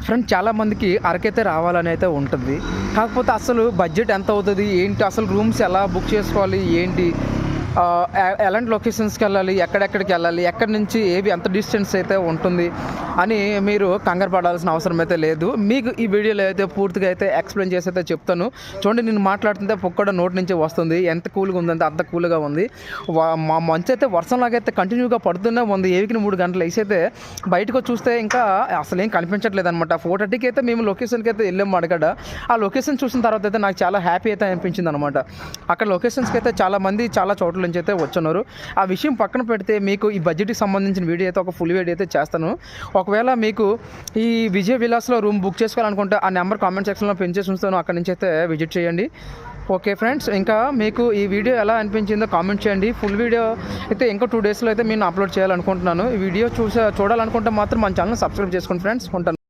Friend చాలామందికి అరకైతే రావాలని అయితే ఉంటుంది. కాకపోతే అసలు బడ్జెట్ ఎంత అవుతుంది ఏంటి, అసలు రూమ్స్ ఎలా బుక్ చేసుకోవాలి ఏంటి, ఎలాంటి లొకేషన్స్కి వెళ్ళాలి, ఎక్కడెక్కడికి వెళ్ళాలి, ఎక్కడి నుంచి ఏవి ఎంత డిస్టెన్స్ అయితే ఉంటుంది అని మీరు కంగారు పడాల్సిన అవసరం అయితే లేదు. మీకు ఈ వీడియోలో అయితే పూర్తిగా అయితే ఎక్స్ప్లెయిన్ చేసి అయితే చెప్తాను. చూడండి, నేను మాట్లాడుతుంటే పొక్కడ నోటి నుంచి వస్తుంది. ఎంత కూల్గా ఉందంటే అంత కూల్గా ఉంది. మా మంచు అయితే వర్షంలాగైతే కంటిన్యూగా పడుతూనే ఉంది. 3 గంటలు వేసైతే బయటకు చూస్తే ఇంకా అసలు ఏం కనిపించట్లేదు అనమాట. 4:30కి అయితే మేము లొకేషన్కి అయితే వెళ్ళాము అడగడ. ఆ లొకేషన్ చూసిన తర్వాత అయితే నాకు చాలా హ్యాపీ అయితే అనిపించింది అనమాట. అక్కడ లొకేషన్స్కి అయితే చాలామంది చాలా చోట్ల నుంచి అయితే వచ్చున్నారు. ఆ విషయం పక్కన పెడితే మీకు ఈ బడ్జెట్కి సంబంధించిన వీడియో అయితే ఒక ఫుల్ వీడియో అయితే చేస్తాను. ఒకవేళ మీకు ఈ విజయ్ విలాస్లో రూమ్ బుక్ చేసుకోవాలనుకుంటే ఆ నెంబర్ కామెంట్ సెక్షన్లో పిన్ చేసి ఉంచుతాను, అక్కడి నుంచి అయితే విజిట్ చేయండి. ఓకే ఫ్రెండ్స్, ఇంకా మీకు ఈ వీడియో ఎలా అనిపించిందో కామెంట్ చేయండి. ఫుల్ వీడియో అయితే ఇంకా 2 డేస్లో అయితే నేను అప్లోడ్ చేయాలనుకుంటున్నాను. ఈ వీడియో చూడాలనుకుంటే మాత్రం మన ఛానల్ సబ్స్క్రైబ్ చేసుకోండి ఫ్రెండ్స్. ఉంటాను.